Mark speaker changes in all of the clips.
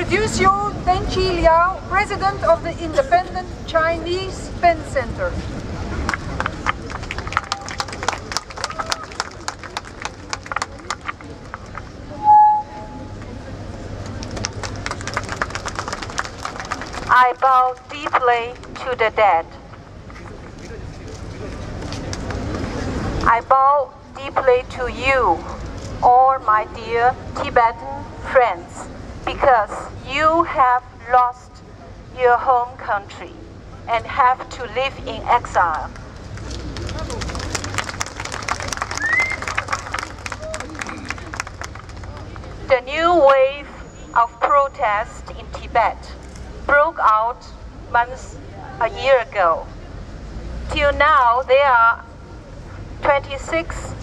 Speaker 1: introduce you Tienchi Liao, President of the Independent Chinese Pen Center.
Speaker 2: I bow deeply to the dead. I bow deeply to you, all my dear Tibetan friends, because you have lost your home country and have to live in exile. The new wave of protest in Tibet broke out a year ago. Till now, there are 26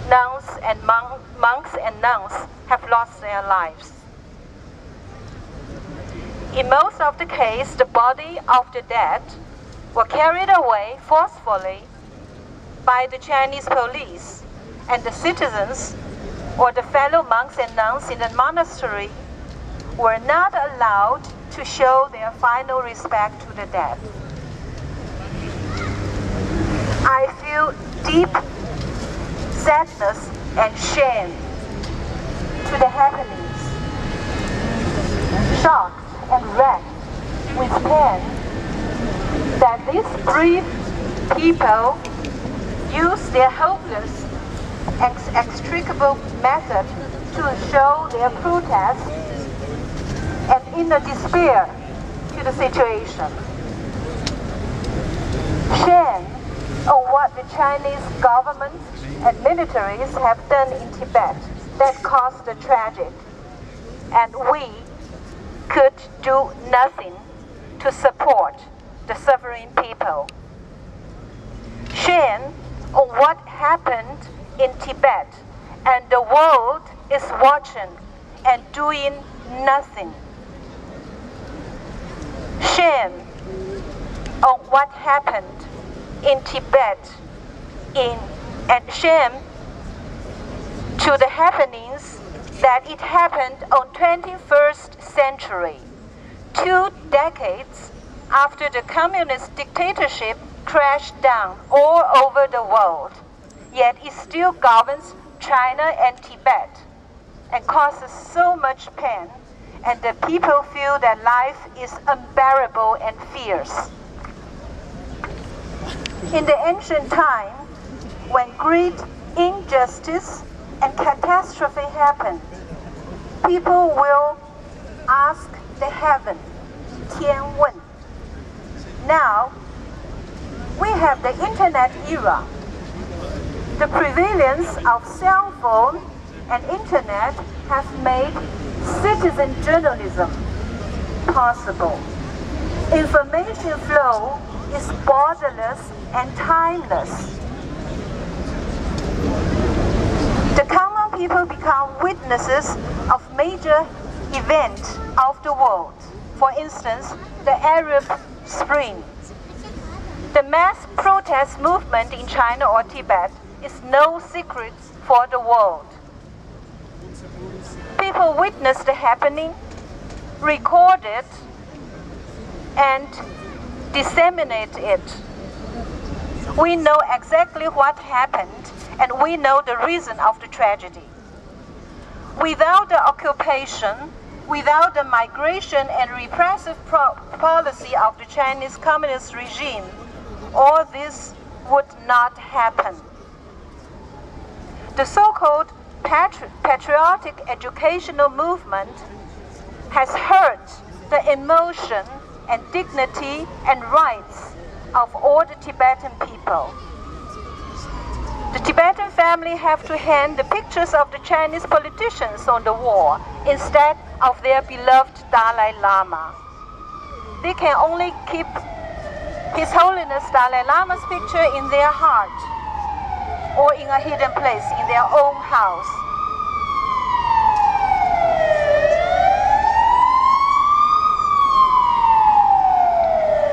Speaker 2: nuns and monks and nuns have lost their lives. In most of the cases, the body of the dead were carried away forcefully by the Chinese police, and the citizens or the fellow monks and nuns in the monastery were not allowed to show their final respect to the dead. I feel deep sadness and shame to the happenings, shocked and racked with pain that these brave people use their hopeless and extricable method to show their protest and inner despair to the situation. Shame on what the Chinese government and militaries have done in Tibet that caused the tragic, and we could do nothing to support the suffering people. Shame on what happened in Tibet, and the world is watching and doing nothing. Shame on what happened in Tibet, and shame to the happenings that it happened on 21st century, 2 decades after the communist dictatorship crashed down all over the world, yet it still governs China and Tibet and causes so much pain, and the people feel that life is unbearable and fierce. In the ancient time, when great injustice and catastrophe happened, people will ask the heaven, Tianwen. Now, we have the internet era. The prevalence of cell phone and internet have made citizen journalism possible. Information flow is borderless and timeless. The common people become witnesses of major events of the world. For instance, the Arab Spring. The mass protest movement in China or Tibet is no secret for the world. People witness the happening, record it, and disseminate it. We know exactly what happened, and we know the reason of the tragedy. Without the occupation, without the migration and repressive policy of the Chinese Communist regime, all this would not happen. The so-called patriotic educational movement has hurt the emotion and dignity and rights of all the Tibetan people. The Tibetan family have to hang the pictures of the Chinese politicians on the wall instead of their beloved Dalai Lama. They can only keep His Holiness Dalai Lama's picture in their heart or in a hidden place in their own house.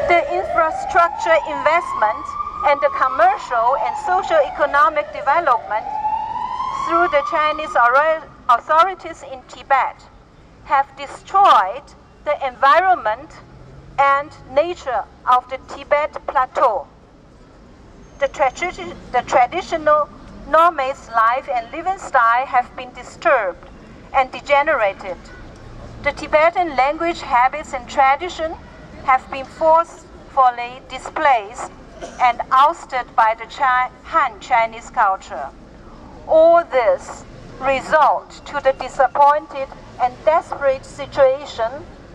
Speaker 2: The infrastructure investment and the commercial and socio-economic development through the Chinese authorities in Tibet have destroyed the environment and nature of the Tibet plateau. The traditional nomad's life and living style have been disturbed and degenerated. The Tibetan language, habits, and tradition have been forcefully displaced and ousted by the Han Chinese culture. All this results to the disappointed and desperate situation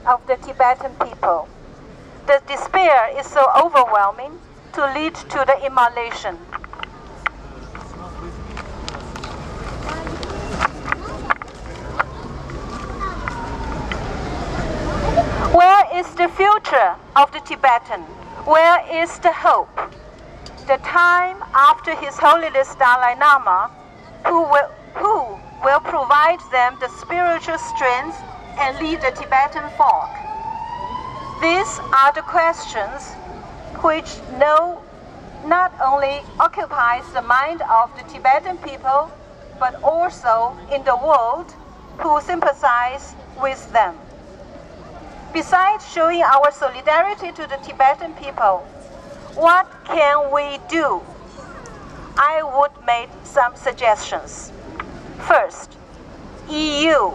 Speaker 2: of the Tibetan people. The despair is so overwhelming to lead to the immolation. Where is the future of the Tibetan? Where is the hope? The time after His Holiness Dalai Lama, who will provide them the spiritual strength and lead the Tibetan folk? These are the questions which not only occupies the mind of the Tibetan people, but also in the world who sympathize with them. Besides showing our solidarity to the Tibetan people, what can we do? I would make some suggestions. First, EU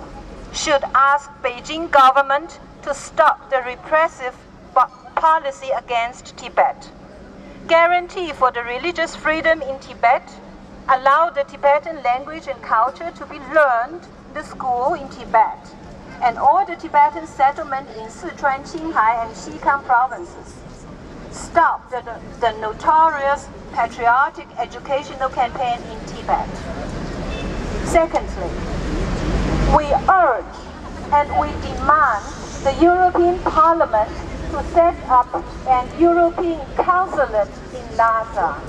Speaker 2: should ask Beijing government to stop the repressive policy against Tibet, guarantee for the religious freedom in Tibet, allow the Tibetan language and culture to be learned in the school in Tibet, and all the Tibetan settlement in Sichuan, Qinghai, and Xikang provinces. Stop the notorious patriotic educational campaign in Tibet. Secondly, we urge and we demand the European Parliament to set up an European consulate in Lhasa.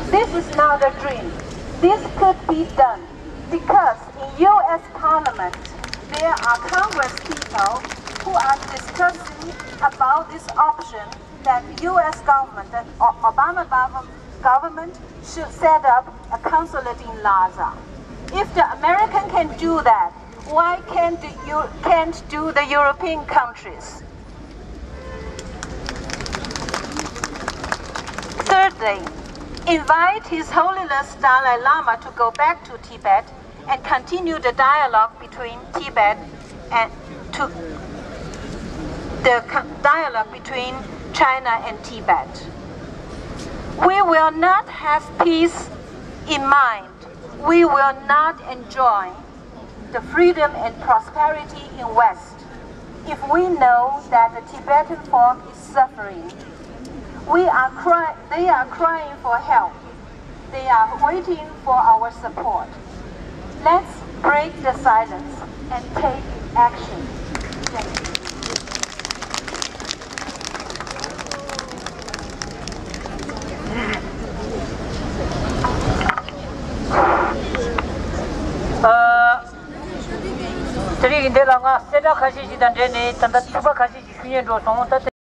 Speaker 2: This is not a dream. This could be done because in US Parliament there are Congress people who are discussing about this option that US government, that Obama government should set up a consulate in Lhasa. If the American can do that, why can't do the European countries? Thirdly, invite His Holiness Dalai Lama to go back to Tibet and continue the dialogue between Tibet and dialogue between China and Tibet. We will not have peace in mind. We will not enjoy the freedom and prosperity in West if we know that the Tibetan folk is suffering. They are crying for help. They are waiting for our support. Let's break the silence and take action. Thank you.
Speaker 3: Tadi kita langah sedang kasih jidan jenis, tanda cuba kasih junjung dua, semua tadi